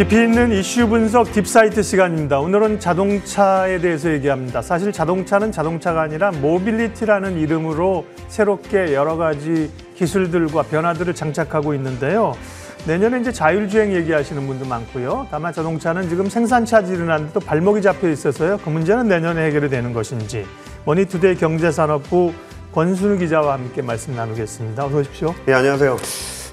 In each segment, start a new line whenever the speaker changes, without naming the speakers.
깊이 있는 이슈 분석 딥사이트 시간입니다. 오늘은 자동차에 대해서 얘기합니다. 사실 자동차는 자동차가 아니라 모빌리티라는 이름으로 새롭게 여러 가지 기술들과 변화들을 장착하고 있는데요. 내년에 이제 자율주행 얘기하시는 분도 많고요. 다만 자동차는 지금 생산 차질이 나는데 또 발목이 잡혀 있어서요. 그 문제는 내년에 해결이 되는 것인지. 머니투데이 경제산업부 권순우 기자와 함께 말씀 나누겠습니다. 어서 오십시오.
네, 안녕하세요.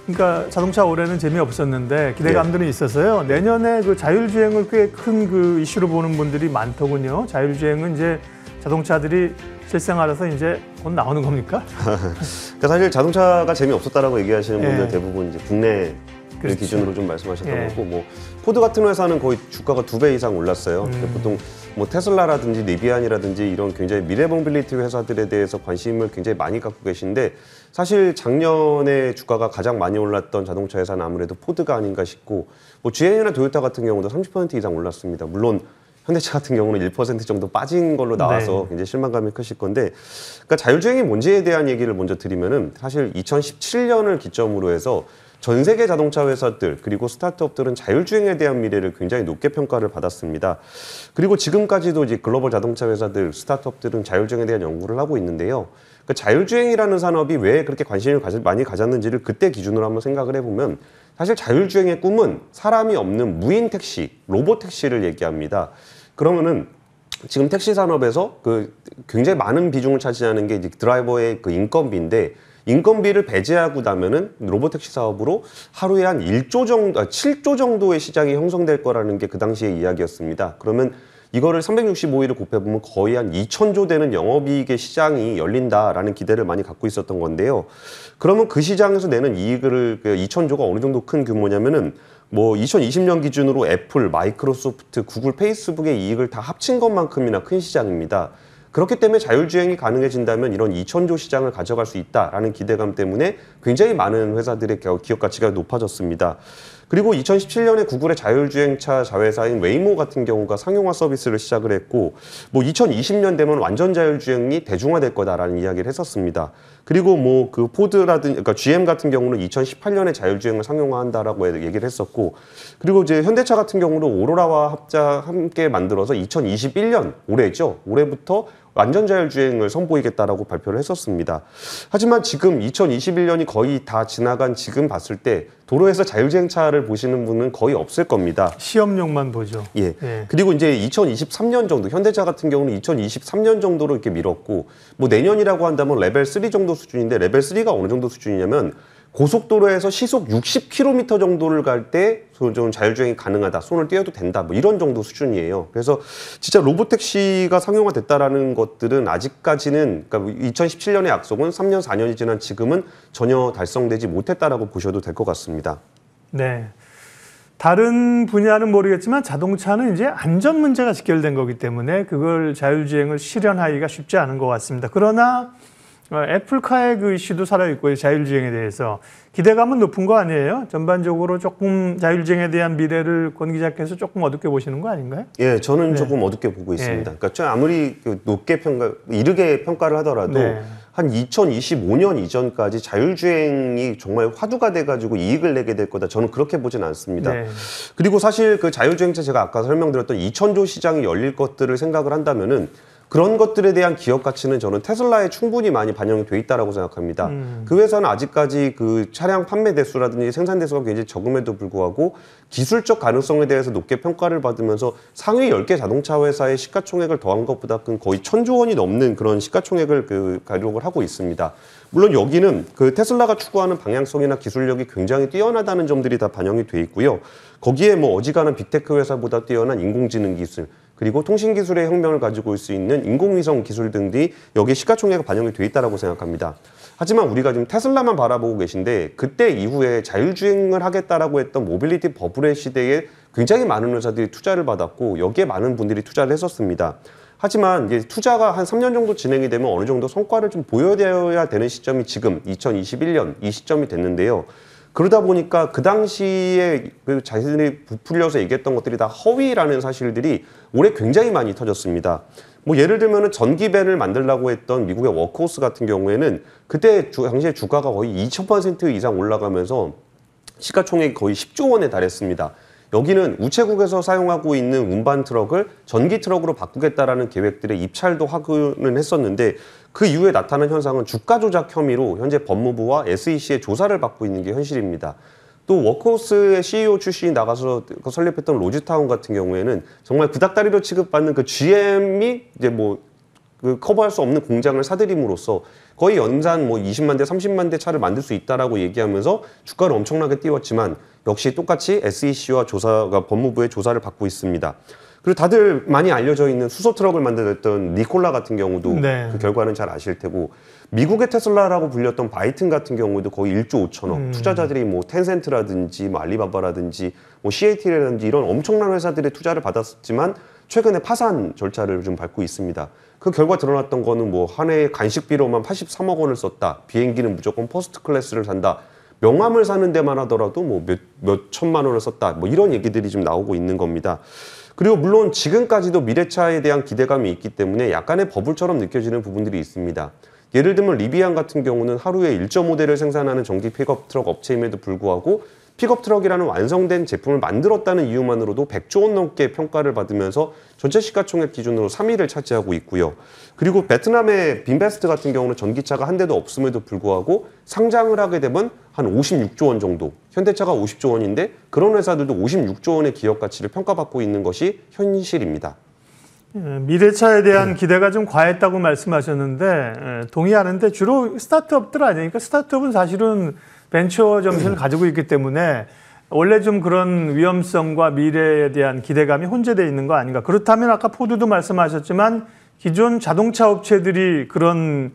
그러니까 자동차 올해는 재미없었는데 기대감들은 있어서요. 내년에 그 자율주행을 꽤 큰 그 이슈로 보는 분들이 많더군요. 자율주행은 이제 자동차들이 실생활에서 이제 곧 나오는 겁니까?
그러니까 사실 자동차가 재미없었다라고 얘기하시는 분들 대부분 이제 국내
그렇죠.
기준으로 좀 말씀하셨던 거고, 뭐 포드 같은 회사는 거의 주가가 2배 이상 올랐어요. 보통 뭐 테슬라라든지 리비안이라든지 이런 굉장히 미래 모빌리티 회사들에 대해서 관심을 굉장히 많이 갖고 계신데, 사실 작년에 주가가 가장 많이 올랐던 자동차 회사는 아무래도 포드가 아닌가 싶고, 뭐 GM이나 토요타 같은 경우도 30% 이상 올랐습니다. 물론 현대차 같은 경우는 1% 정도 빠진 걸로 나와서 굉장히 실망감이 크실 건데, 그러니까 자율주행이 뭔지에 대한 얘기를 먼저 드리면은, 사실 2017년을 기점으로 해서 전 세계 자동차 회사들 그리고 스타트업들은 자율주행에 대한 미래를 굉장히 높게 평가를 받았습니다. 그리고 지금까지도 이제 글로벌 자동차 회사들, 스타트업들은 자율주행에 대한 연구를 하고 있는데요. 그 자율주행이라는 산업이 왜 그렇게 관심을 많이 가졌는지를 그때 기준으로 한번 생각을 해보면, 사실 자율주행의 꿈은 사람이 없는 무인 택시, 로봇 택시를 얘기합니다. 그러면은 지금 택시 산업에서 그 굉장히 많은 비중을 차지하는 게 이제 드라이버의 그 인건비인데, 인건비를 배제하고 나면은 로봇택시 사업으로 하루에 한 7조 정도의 시장이 형성될 거라는 게 그 당시의 이야기였습니다. 그러면 이거를 365일을 곱해보면 거의 한 2,000조 되는 영업이익의 시장이 열린다라는 기대를 많이 갖고 있었던 건데요. 그러면 그 시장에서 내는 이익을 2,000조가 어느 정도 큰 규모냐면은, 뭐 2020년 기준으로 애플, 마이크로소프트, 구글, 페이스북의 이익을 다 합친 것만큼이나 큰 시장입니다. 그렇기 때문에 자율주행이 가능해진다면 이런 2,000조 시장을 가져갈 수 있다라는 기대감 때문에 굉장히 많은 회사들의 기업 가치가 높아졌습니다. 그리고 2017년에 구글의 자율주행차 자회사인 웨이모 같은 경우가 상용화 서비스를 시작을 했고, 뭐 2020년 되면 완전 자율주행이 대중화될 거다라는 이야기를 했었습니다. 그리고 뭐 그 포드라든지, 그러니까 GM 같은 경우는 2018년에 자율주행을 상용화한다라고 얘기를 했었고, 그리고 이제 현대차 같은 경우도 오로라와 함께 만들어서 2021년 올해부터 완전 자율주행을 선보이겠다라고 발표를 했었습니다. 하지만 지금 2021년이 거의 다 지나간 지금 봤을 때 도로에서 자율주행차를 보시는 분은 거의 없을 겁니다.
시험용만 보죠.
예. 그리고 이제 2023년 정도, 현대차 같은 경우는 2023년 정도로 이렇게 미뤘고, 뭐 내년이라고 한다면 레벨 3 정도 수준인데, 레벨 3가 어느 정도 수준이냐면 고속도로에서 시속 60km 정도를 갈 때 좀 자율주행이 가능하다, 손을 떼어도 된다, 뭐 이런 정도 수준이에요. 그래서 진짜 로봇택시가 상용화됐다라는 것들은 아직까지는, 그러니까 2017년의 약속은 3년, 4년이 지난 지금은 전혀 달성되지 못했다라고 보셔도 될 것 같습니다.
네. 다른 분야는 모르겠지만 자동차는 이제 안전 문제가 직결된 거기 때문에 그걸 자율주행을 실현하기가 쉽지 않은 것 같습니다. 그러나 애플카의 그 이슈도 살아있고, 자율주행에 대해서 기대감은 높은 거 아니에요? 전반적으로 조금 자율주행에 대한 미래를 권 기자께서 조금 어둡게 보시는 거 아닌가요?
예, 저는 조금 어둡게 보고 있습니다. 그러니까 아무리 높게 이르게 평가를 하더라도 한 2025년 이전까지 자율주행이 정말 화두가 돼가지고 이익을 내게 될 거다, 저는 그렇게 보진 않습니다. 그리고 사실 그 자율주행차, 제가 아까 설명드렸던 2,000조 시장이 열릴 것들을 생각을 한다면은 그런 것들에 대한 기업 가치는 저는 테슬라에 충분히 많이 반영이 돼 있다라고 생각합니다. 그 회사는 아직까지 그 차량 판매 대수라든지 생산 대수가 굉장히 적음에도 불구하고 기술적 가능성에 대해서 높게 평가를 받으면서 상위 10개 자동차 회사의 시가총액을 더한 것보다 거의 1,000조 원이 넘는 그런 시가총액을 기록을 하고 있습니다. 물론 여기는 그 테슬라가 추구하는 방향성이나 기술력이 굉장히 뛰어나다는 점들이 다 반영이 돼 있고요. 거기에 뭐 어지간한 빅테크 회사보다 뛰어난 인공지능 기술, 그리고 통신기술의 혁명을 가지고 올 수 있는 인공위성 기술 등이 여기에 시가총액에 반영이 돼 있다고 생각합니다. 하지만 우리가 지금 테슬라만 바라보고 계신데, 그때 이후에 자율주행을 하겠다라고 했던 모빌리티 버블의 시대에 굉장히 많은 회사들이 투자를 받았고, 여기에 많은 분들이 투자를 했었습니다. 하지만 이제 투자가 한 3년 정도 진행이 되면 어느 정도 성과를 좀 보여야 되는 시점이 지금 2021년 이 시점이 됐는데요. 그러다 보니까 그 당시에 그 자신들이 부풀려서 얘기했던 것들이 다 허위라는 사실들이 올해 굉장히 많이 터졌습니다. 뭐 예를 들면은 전기밴을 만들려고 했던 미국의 워크호스 같은 경우에는 그때 당시에 주가가 거의 2000% 이상 올라가면서 시가총액이 거의 10조 원에 달했습니다. 여기는 우체국에서 사용하고 있는 운반 트럭을 전기 트럭으로 바꾸겠다라는 계획들의 입찰도 하고는 했었는데 그 이후에 나타난 현상은 주가 조작 혐의로 현재 법무부와 SEC의 조사를 받고 있는 게 현실입니다. 또 워크호스의 CEO 출신이 나가서 설립했던 로즈타운 같은 경우에는 정말 구닥다리로 취급받는 그 GM이 이제 그 커버할 수 없는 공장을 사들임으로써 거의 연산 20만 대, 30만 대 차를 만들 수 있다라고 얘기하면서 주가를 엄청나게 띄웠지만 역시 똑같이 SEC와 법무부의 조사를 받고 있습니다. 그리고 다들 많이 알려져 있는 수소 트럭을 만들었던 니콜라 같은 경우도
네.
그 결과는 잘 아실 테고 미국의 테슬라라고 불렸던 바이튼 같은 경우도 거의 1조 5천억 투자자들이 텐센트라든지 알리바바라든지 CAT라든지 이런 엄청난 회사들의 투자를 받았지만 최근에 파산 절차를 좀 밟고 있습니다. 그 결과 드러났던 거는 한 해에 간식비로만 83억 원을 썼다. 비행기는 무조건 퍼스트 클래스를 산다. 명함을 사는 데만 하더라도 몇 천만 원을 썼다. 이런 얘기들이 좀 나오고 있는 겁니다. 그리고 물론 지금까지도 미래차에 대한 기대감이 있기 때문에 약간의 버블처럼 느껴지는 부분들이 있습니다. 예를 들면 리비안 같은 경우는 하루에 1.5대를 생산하는 전기 픽업 트럭 업체임에도 불구하고 픽업 트럭이라는 완성된 제품을 만들었다는 이유만으로도 100조 원 넘게 평가를 받으면서 전체 시가총액 기준으로 3위를 차지하고 있고요. 그리고 베트남의 빈베스트 같은 경우는 전기차가 한 대도 없음에도 불구하고 상장을 하게 되면 한 56조 원 정도, 현대차가 50조 원인데 그런 회사들도 56조 원의 기업 가치를 평가받고 있는 것이 현실입니다.
미래차에 대한 기대가 좀 과했다고 말씀하셨는데 동의하는데 주로 스타트업들 아니니까 스타트업은 사실은 벤처 정신을 가지고 있기 때문에 원래 좀 그런 위험성과 미래에 대한 기대감이 혼재되어 있는 거 아닌가. 그렇다면 아까 포드도 말씀하셨지만 기존 자동차 업체들이 그런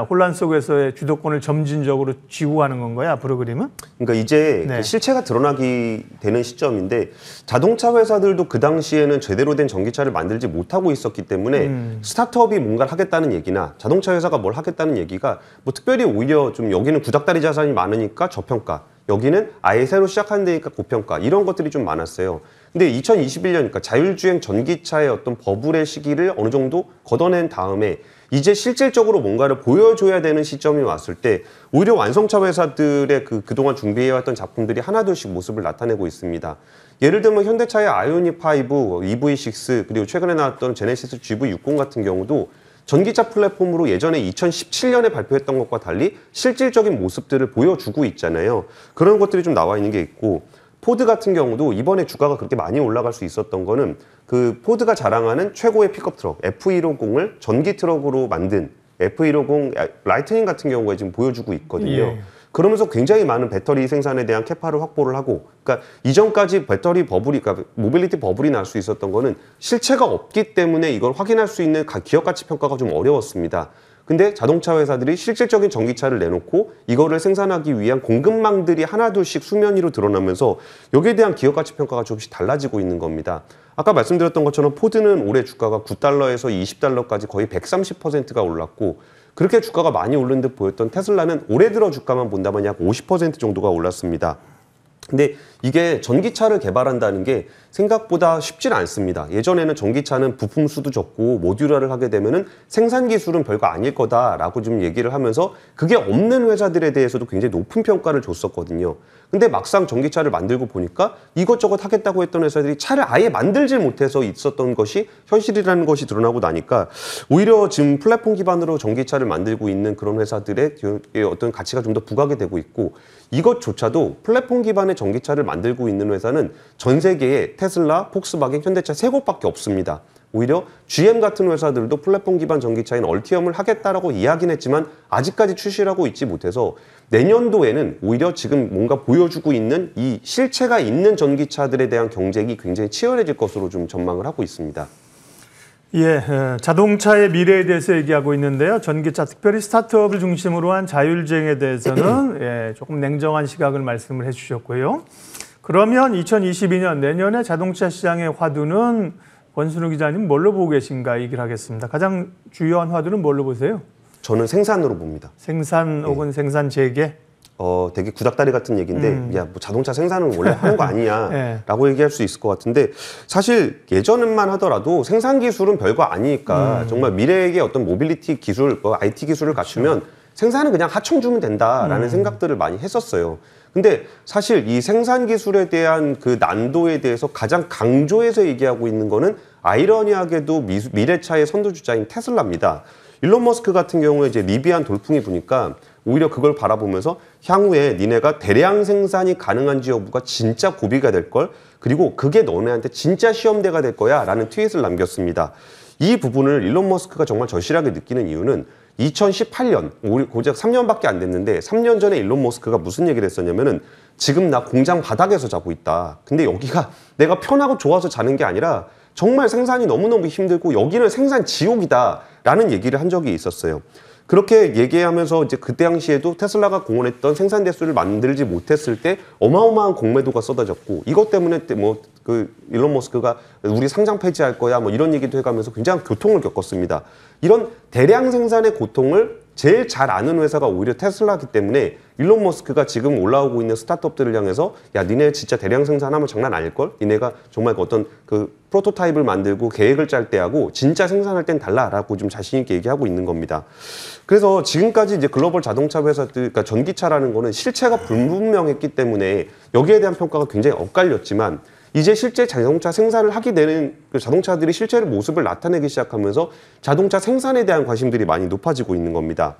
혼란 속에서의 주도권을 점진적으로 쥐고하는 건가요? 앞으로 그림은?
그러니까 이제 그 실체가 드러나게 되는 시점인데 자동차 회사들도 그 당시에는 제대로 된 전기차를 만들지 못하고 있었기 때문에 스타트업이 뭔가를 하겠다는 얘기나 자동차 회사가 뭘 하겠다는 얘기가 특별히 오히려 좀 여기는 구닥다리 자산이 많으니까 저평가, 여기는 아예 새로 시작하는 데니까 고평가 이런 것들이 좀 많았어요. 근데 2021년 그러니까 자율주행 전기차의 어떤 버블의 시기를 어느 정도 걷어낸 다음에 이제 실질적으로 뭔가를 보여줘야 되는 시점이 왔을 때 오히려 완성차 회사들의 그동안 준비해왔던 작품들이 하나둘씩 모습을 나타내고 있습니다. 예를 들면 현대차의 아이오닉 5, EV6 그리고 최근에 나왔던 제네시스 GV60 같은 경우도 전기차 플랫폼으로 예전에 2017년에 발표했던 것과 달리 실질적인 모습들을 보여주고 있잖아요. 그런 것들이 좀 나와 있는 게 있고 포드 같은 경우도 이번에 주가가 그렇게 많이 올라갈 수 있었던 거는 그 포드가 자랑하는 최고의 픽업 트럭 F150을 전기 트럭으로 만든 F150 라이트닝 같은 경우가 지금 보여주고 있거든요.
예.
그러면서 굉장히 많은 배터리 생산에 대한 캐파를 확보를 하고, 그러니까 이전까지 배터리 버블이, 그러니까 모빌리티 버블이 날 수 있었던 거는 실체가 없기 때문에 이걸 확인할 수 있는 기업 가치 평가가 좀 어려웠습니다. 근데 자동차 회사들이 실질적인 전기차를 내놓고 이거를 생산하기 위한 공급망들이 하나둘씩 수면 위로 드러나면서 여기에 대한 기업 가치 평가가 조금씩 달라지고 있는 겁니다. 아까 말씀드렸던 것처럼 포드는 올해 주가가 9달러에서 20달러까지 거의 130%가 올랐고, 그렇게 주가가 많이 오른 듯 보였던 테슬라는 올해 들어 주가만 본다면 약 50% 정도가 올랐습니다. 근데 이게 전기차를 개발한다는 게 생각보다 쉽진 않습니다. 예전에는 전기차는 부품 수도 적고 모듈화를 하게 되면은 생산 기술은 별거 아닐 거다라고 좀 얘기를 하면서 그게 없는 회사들에 대해서도 굉장히 높은 평가를 줬었거든요. 근데 막상 전기차를 만들고 보니까 이것저것 하겠다고 했던 회사들이 차를 아예 만들질 못해서 있었던 것이 현실이라는 것이 드러나고 나니까 오히려 지금 플랫폼 기반으로 전기차를 만들고 있는 그런 회사들의 어떤 가치가 좀 더 부각이 되고 있고, 이것조차도 플랫폼 기반의 전기차를 만들고 있는 회사는 전 세계에 테슬라, 폭스바겐, 현대차 세 곳밖에 없습니다. 오히려 GM 같은 회사들도 플랫폼 기반 전기차인 얼티엄을 하겠다라고 이야기는 했지만 아직까지 출시를 하고 있지 못해서 내년도에는 오히려 지금 뭔가 보여주고 있는 이 실체가 있는 전기차들에 대한 경쟁이 굉장히 치열해질 것으로 좀 전망을 하고 있습니다.
예, 자동차의 미래에 대해서 얘기하고 있는데요. 전기차, 특별히 스타트업을 중심으로 한 자율주행에 대해서는 예, 조금 냉정한 시각을 말씀을 해주셨고요. 그러면 2022년 내년에 자동차 시장의 화두는 권순우 기자님 뭘로 보고 계신가 얘기를 하겠습니다. 가장 주요한 화두는 뭘로 보세요?
저는 생산으로 봅니다.
생산 혹은 생산 재개?
되게 구닥다리 같은 얘기인데 야, 뭐 자동차 생산은 원래 하는 거 아니냐
네.
라고 얘기할 수 있을 것 같은데, 사실 예전만 하더라도 생산 기술은 별거 아니니까 정말 미래의 어떤 모빌리티 기술, IT 기술을 갖추면 생산은 그냥 하청 주면 된다라는 생각들을 많이 했었어요. 근데 사실 이 생산 기술에 대한 그 난도에 대해서 가장 강조해서 얘기하고 있는 거는 아이러니하게도 미래차의 선두주자인 테슬라입니다. 일론 머스크 같은 경우에 이제 리비안 돌풍이 부니까 오히려 그걸 바라보면서 향후에 니네가 대량 생산이 가능한지 여부가 진짜 고비가 될 걸, 그리고 그게 너네한테 진짜 시험대가 될 거야 라는 트윗을 남겼습니다. 이 부분을 일론 머스크가 정말 절실하게 느끼는 이유는 2018년, 고작 3년밖에 안 됐는데 3년 전에 일론 머스크가 무슨 얘기를 했었냐면은 지금 나 공장 바닥에서 자고 있다. 근데 여기가 내가 편하고 좋아서 자는 게 아니라 정말 생산이 너무너무 힘들고 여기는 생산 지옥이다 라는 얘기를 한 적이 있었어요. 그렇게 얘기하면서 이제 그 당시에도 테슬라가 공언했던 생산 대수를 만들지 못했을 때 어마어마한 공매도가 쏟아졌고, 이것 때문에 그 일론 머스크가 우리 상장 폐지할 거야 뭐 이런 얘기도 해가면서 굉장히 교통을 겪었습니다. 이런 대량 생산의 고통을 제일 잘 아는 회사가 오히려 테슬라이기 때문에 일론 머스크가 지금 올라오고 있는 스타트업들을 향해서 야, 니네 진짜 대량 생산하면 장난 아닐걸? 니네가 정말 어떤 그 프로토타입을 만들고 계획을 짤 때하고 진짜 생산할 땐 달라라고 좀 자신 있게 얘기하고 있는 겁니다. 그래서 지금까지 이제 글로벌 자동차 회사들, 그러니까 전기차라는 거는 실체가 불분명했기 때문에 여기에 대한 평가가 굉장히 엇갈렸지만, 이제 실제 자동차 생산을 하게 되는 그 자동차들이 실제로 모습을 나타내기 시작하면서 자동차 생산에 대한 관심들이 많이 높아지고 있는 겁니다.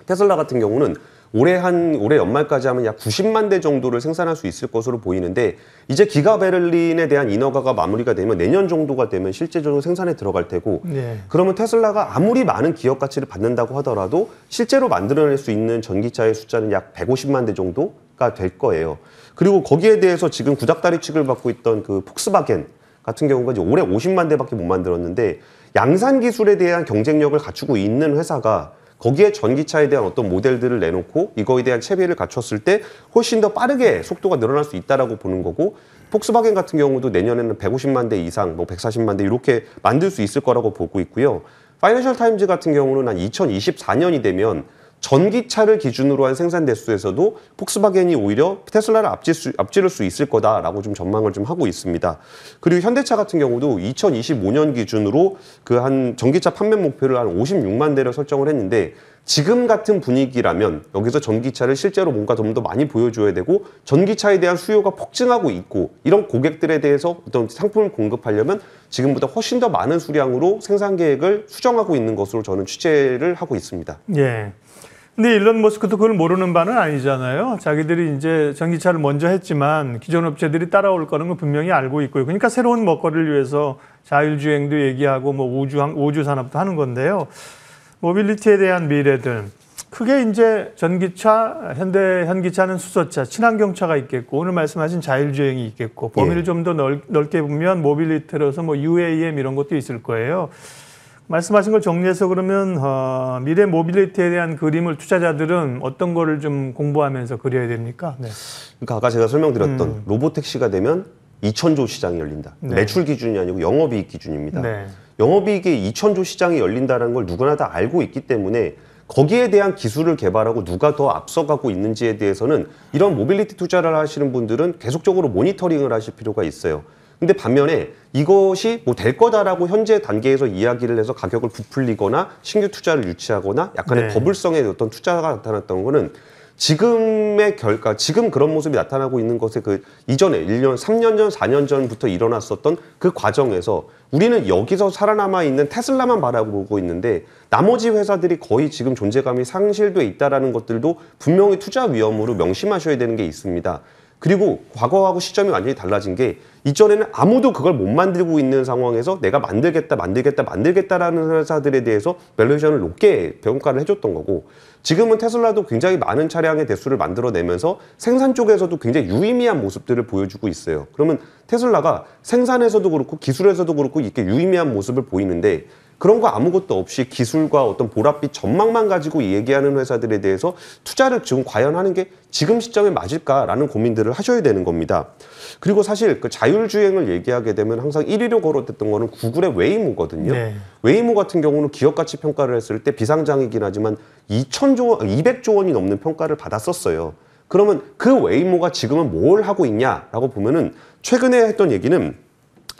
테슬라 같은 경우는 올해 연말까지 하면 약 90만 대 정도를 생산할 수 있을 것으로 보이는데, 이제 기가 베를린에 대한 인허가가 마무리가 되면 내년 정도가 되면 실제적으로 생산에 들어갈 테고, 네. 그러면 테슬라가 아무리 많은 기업 가치를 받는다고 하더라도 실제로 만들어낼 수 있는 전기차의 숫자는 약 150만 대 정도가 될 거예요. 그리고 거기에 대해서 지금 구닥다리 취급을 받고 있던 그 폭스바겐 같은 경우가 이제 올해 50만 대밖에 못 만들었는데, 양산 기술에 대한 경쟁력을 갖추고 있는 회사가 거기에 전기차에 대한 어떤 모델들을 내놓고 이거에 대한 채비를 갖췄을 때 훨씬 더 빠르게 속도가 늘어날 수 있다라고 보는 거고, 폭스바겐 같은 경우도 내년에는 150만 대 이상, 뭐 140만 대 이렇게 만들 수 있을 거라고 보고 있고요. 파이낸셜 타임즈 같은 경우는 한 2024년이 되면 전기차를 기준으로 한 생산 대수에서도 폭스바겐이 오히려 테슬라를 앞지를 수 있을 거다라고 좀 전망을 좀 하고 있습니다. 그리고 현대차 같은 경우도 2025년 기준으로 그 한 전기차 판매 목표를 한 56만 대를 설정을 했는데, 지금 같은 분위기라면 여기서 전기차를 실제로 뭔가 좀 더 많이 보여줘야 되고 전기차에 대한 수요가 폭증하고 있고, 이런 고객들에 대해서 어떤 상품을 공급하려면 지금보다 훨씬 더 많은 수량으로 생산 계획을 수정하고 있는 것으로 저는 취재를 하고 있습니다.
예. 근데 일론 머스크도 그걸 모르는 바는 아니잖아요. 자기들이 이제 전기차를 먼저 했지만 기존 업체들이 따라올 거는 건 분명히 알고 있고요. 그러니까 새로운 먹거리를 위해서 자율주행도 얘기하고 뭐 우주 산업도 하는 건데요. 모빌리티에 대한 미래들, 크게 이제 전기차, 현기차는 수소차, 친환경차가 있겠고, 오늘 말씀하신 자율주행이 있겠고, 범위를 좀 더 넓게 보면 모빌리티로서 뭐 UAM 이런 것도 있을 거예요. 말씀하신 걸 정리해서 그러면 미래 모빌리티에 대한 그림을 투자자들은 어떤 거를 좀 공부하면서 그려야 됩니까? 네.
그러니까 아까 제가 설명드렸던 로보택시가 되면 2,000조 시장이 열린다. 네. 매출 기준이 아니고 영업이익 기준입니다. 네. 영업이익의 2,000조 시장이 열린다는 걸 누구나 다 알고 있기 때문에 거기에 대한 기술을 개발하고 누가 더 앞서가고 있는지에 대해서는 이런 모빌리티 투자를 하시는 분들은 계속적으로 모니터링을 하실 필요가 있어요. 근데 반면에 이것이 뭐 될 거다라고 현재 단계에서 이야기를 해서 가격을 부풀리거나 신규 투자를 유치하거나 약간의 버블성의 어떤 투자가 나타났던 거는 지금의 결과, 지금 그런 모습이 나타나고 있는 것에 그 이전에 1년, 3년 전, 4년 전부터 일어났었던 그 과정에서 우리는 여기서 살아남아 있는 테슬라만 바라보고 있는데 나머지 회사들이 거의 지금 존재감이 상실돼 있다라는 것들도 분명히 투자 위험으로 명심하셔야 되는 게 있습니다. 그리고 과거하고 시점이 완전히 달라진 게, 이전에는 아무도 그걸 못 만들고 있는 상황에서 내가 만들겠다라는 회사들에 대해서 밸류에이션을 높게 평가를 해줬던 거고, 지금은 테슬라도 굉장히 많은 차량의 대수를 만들어내면서 생산 쪽에서도 굉장히 유의미한 모습들을 보여주고 있어요. 그러면 테슬라가 생산에서도 그렇고 기술에서도 그렇고 이렇게 유의미한 모습을 보이는데, 그런 거 아무것도 없이 기술과 어떤 보랏빛 전망만 가지고 얘기하는 회사들에 대해서 투자를 지금 과연 하는 게 지금 시점에 맞을까라는 고민들을 하셔야 되는 겁니다. 그리고 사실 그 자율주행을 얘기하게 되면 항상 1위로 거론됐던 거는 구글의 웨이모거든요. 네. 웨이모 같은 경우는 기업 가치 평가를 했을 때 비상장이긴 하지만 200조 원이 넘는 평가를 받았었어요. 그러면 그 웨이모가 지금은 뭘 하고 있냐라고 보면은 최근에 했던 얘기는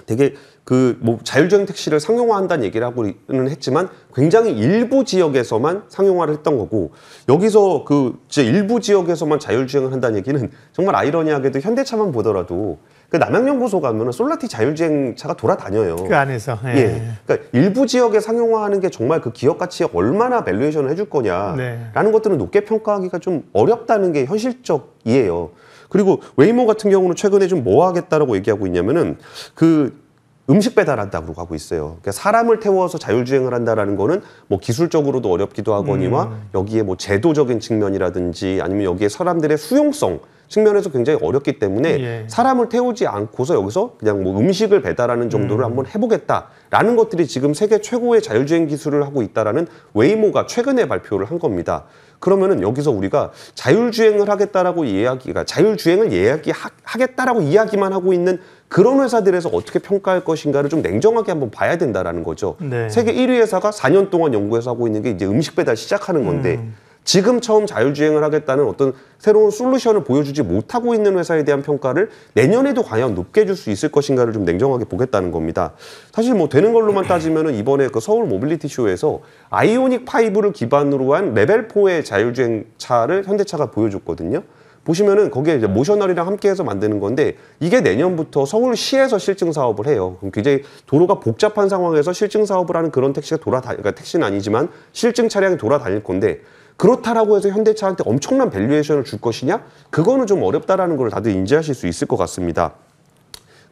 되게 그 뭐 자율주행 택시를 상용화한다는 얘기를 하고는 했지만 굉장히 일부 지역에서만 상용화를 했던 거고, 여기서 그 진짜 일부 지역에서만 자율주행을 한다는 얘기는 정말 아이러니하게도 현대차만 보더라도 그 남양연구소 가면은 솔라티 자율주행차가 돌아다녀요.
그 안에서. 예.
예. 그러니까 일부 지역에 상용화하는 게 정말 그 기업 가치에 얼마나 밸류에이션을 해줄 거냐라는 것들은 높게 평가하기가 좀 어렵다는 게 현실적이에요. 그리고 웨이모 같은 경우는 최근에 좀 뭐 하겠다라고 얘기하고 있냐면은 그 음식 배달한다고 하고 있어요. 그러니까 사람을 태워서 자율주행을 한다라는 거는 뭐 기술적으로도 어렵기도 하거니와 여기에 뭐 제도적인 측면이라든지 아니면 여기에 사람들의 수용성 측면에서 굉장히 어렵기 때문에
예.
사람을 태우지 않고서 여기서 그냥 뭐 음식을 배달하는 정도를 한번 해보겠다라는 것들이 지금 세계 최고의 자율주행 기술을 하고 있다라는 웨이모가 최근에 발표를 한 겁니다. 그러면은 여기서 우리가 자율주행을 하겠다라고 이야기가 자율주행을 하겠다라고 이야기만 하고 있는 그런 회사들에서 어떻게 평가할 것인가를 좀 냉정하게 한번 봐야 된다라는 거죠.
네.
세계 1위 회사가 4년 동안 연구해서 하고 있는 게 이제 음식 배달 시작하는 건데 지금 처음 자율주행을 하겠다는 어떤 새로운 솔루션을 보여주지 못하고 있는 회사에 대한 평가를 내년에도 과연 높게 해줄 수 있을 것인가를 좀 냉정하게 보겠다는 겁니다. 사실 뭐 되는 걸로만 따지면은 이번에 그 서울 모빌리티 쇼에서 아이오닉 5를 기반으로 한 레벨 4의 자율주행 차를 현대차가 보여줬거든요. 보시면은 거기에 이제 모셔널이랑 함께해서 만드는 건데 이게 내년부터 서울시에서 실증 사업을 해요. 그럼 굉장히 도로가 복잡한 상황에서 실증 사업을 하는 그런 택시가 그러니까 택시는 아니지만 실증 차량이 돌아다닐 건데, 그렇다라고 해서 현대차한테 엄청난 밸류에이션을 줄 것이냐? 그거는 좀 어렵다라는 걸 다들 인지하실 수 있을 것 같습니다.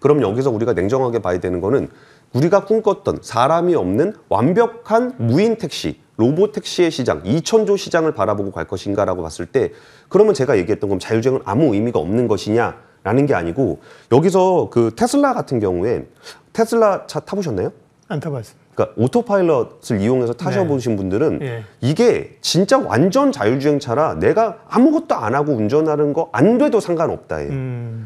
그럼 여기서 우리가 냉정하게 봐야 되는 거는 우리가 꿈꿨던 사람이 없는 완벽한 무인 택시, 로봇 택시의 시장, 2,000조 시장을 바라보고 갈 것인가라고 봤을 때, 그러면 제가 얘기했던 건 자율주행은 아무 의미가 없는 것이냐라는 게 아니고, 여기서 그 테슬라 같은 경우에 테슬라 차 타보셨나요?
안 타봤습니다.
그러니까 오토파일럿을 이용해서 타셔보신 분들은
예.
이게 진짜 완전 자율주행차라 내가 아무것도 안 하고 운전하는 거 안 돼도 상관없다예요.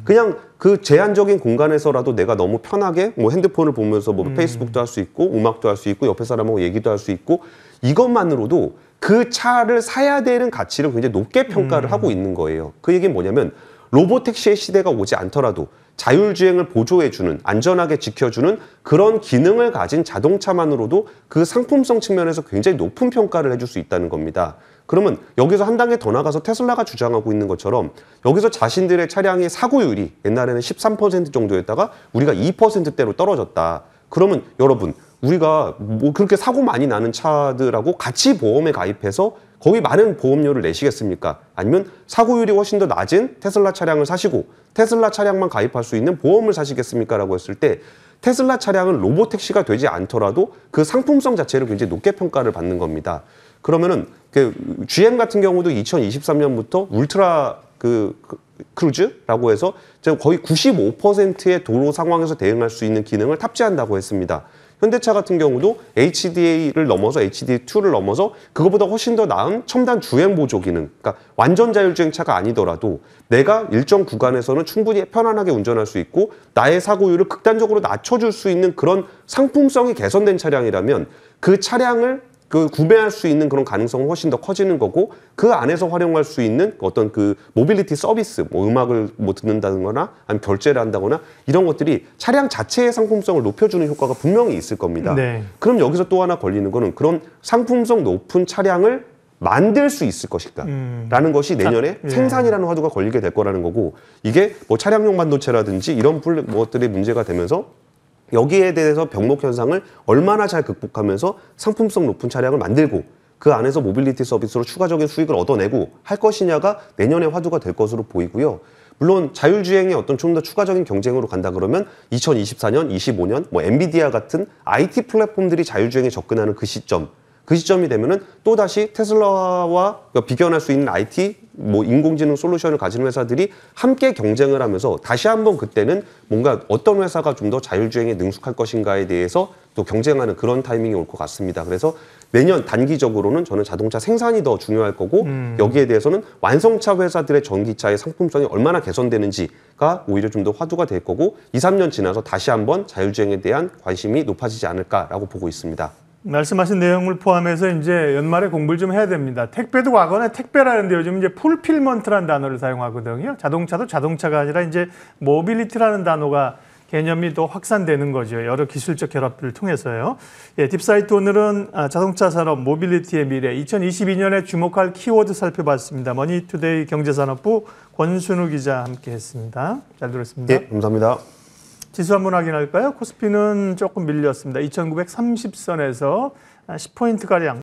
그냥 그 제한적인 공간에서라도 내가 너무 편하게 뭐 핸드폰을 보면서 뭐 페이스북도 할 수 있고 음악도 할 수 있고 옆에 사람하고 얘기도 할 수 있고, 이것만으로도 그 차를 사야 되는 가치를 굉장히 높게 평가를 하고 있는 거예요. 그 얘기는 뭐냐면 로봇택시의 시대가 오지 않더라도 자율주행을 보조해주는, 안전하게 지켜주는 그런 기능을 가진 자동차만으로도 그 상품성 측면에서 굉장히 높은 평가를 해줄 수 있다는 겁니다. 그러면 여기서 한 단계 더 나가서 테슬라가 주장하고 있는 것처럼 여기서 자신들의 차량의 사고율이 옛날에는 13% 정도였다가 우리가 2%대로 떨어졌다. 그러면 여러분, 우리가 뭐 그렇게 사고 많이 나는 차들하고 같이 보험에 가입해서 거기 많은 보험료를 내시겠습니까? 아니면 사고율이 훨씬 더 낮은 테슬라 차량을 사시고 테슬라 차량만 가입할 수 있는 보험을 사시겠습니까? 라고 했을 때 테슬라 차량은 로봇택시가 되지 않더라도 그 상품성 자체를 굉장히 높게 평가를 받는 겁니다. 그러면은 그 GM 같은 경우도 2023년부터 울트라 크루즈라고 해서 거의 95%의 도로 상황에서 대응할 수 있는 기능을 탑재한다고 했습니다. 현대차 같은 경우도 HDA를 넘어서 HD2를 넘어서 그거보다 훨씬 더 나은 첨단 주행 보조 기능, 그러니까 완전 자율주행차가 아니더라도 내가 일정 구간에서는 충분히 편안하게 운전할 수 있고 나의 사고율을 극단적으로 낮춰줄 수 있는 그런 상품성이 개선된 차량이라면 그 차량을 구매할 수 있는 그런 가능성은 훨씬 더 커지는 거고, 그 안에서 활용할 수 있는 어떤 그 모빌리티 서비스, 뭐 음악을 뭐 듣는다거나 아니면 결제를 한다거나 이런 것들이 차량 자체의 상품성을 높여주는 효과가 분명히 있을 겁니다.
네.
그럼 여기서 또 하나 걸리는 거는 그런 상품성 높은 차량을 만들 수 있을 것일까? 라는 것이 내년에 생산이라는 화두가 걸리게 될 거라는 거고, 이게 뭐 차량용 반도체라든지 이런 것들이 문제가 되면서 여기에 대해서 병목 현상을 얼마나 잘 극복하면서 상품성 높은 차량을 만들고 그 안에서 모빌리티 서비스로 추가적인 수익을 얻어내고 할 것이냐가 내년의 화두가 될 것으로 보이고요. 물론 자율주행의 어떤 좀 더 추가적인 경쟁으로 간다 그러면 2024년, 25년 뭐 엔비디아 같은 IT 플랫폼들이 자율주행에 접근하는 그 시점이 되면은 또다시 테슬라와 비견할 수 있는 IT, 뭐 인공지능 솔루션을 가진 회사들이 함께 경쟁을 하면서 다시 한번 그때는 뭔가 어떤 회사가 좀 더 자율주행에 능숙할 것인가에 대해서 또 경쟁하는 그런 타이밍이 올 것 같습니다. 그래서 내년 단기적으로는 저는 자동차 생산이 더 중요할 거고 여기에 대해서는 완성차 회사들의 전기차의 상품성이 얼마나 개선되는지가 오히려 좀 더 화두가 될 거고 2, 3년 지나서 다시 한번 자율주행에 대한 관심이 높아지지 않을까라고 보고 있습니다.
말씀하신 내용을 포함해서 이제 연말에 공부를 좀 해야 됩니다. 택배도 과거에 택배라는데 요즘 이제 풀필먼트라는 단어를 사용하거든요. 자동차도 자동차가 아니라 이제 모빌리티라는 단어가 개념이 더 확산되는 거죠. 여러 기술적 결합들을 통해서요. 예, 딥사이트 오늘은 자동차 산업 모빌리티의 미래 2022년에 주목할 키워드 살펴봤습니다. 머니투데이 경제산업부 권순우 기자 함께했습니다. 잘 들었습니다.
예, 감사합니다.
지수 한번 확인할까요? 코스피는 조금 밀렸습니다. 2930선에서 10포인트가량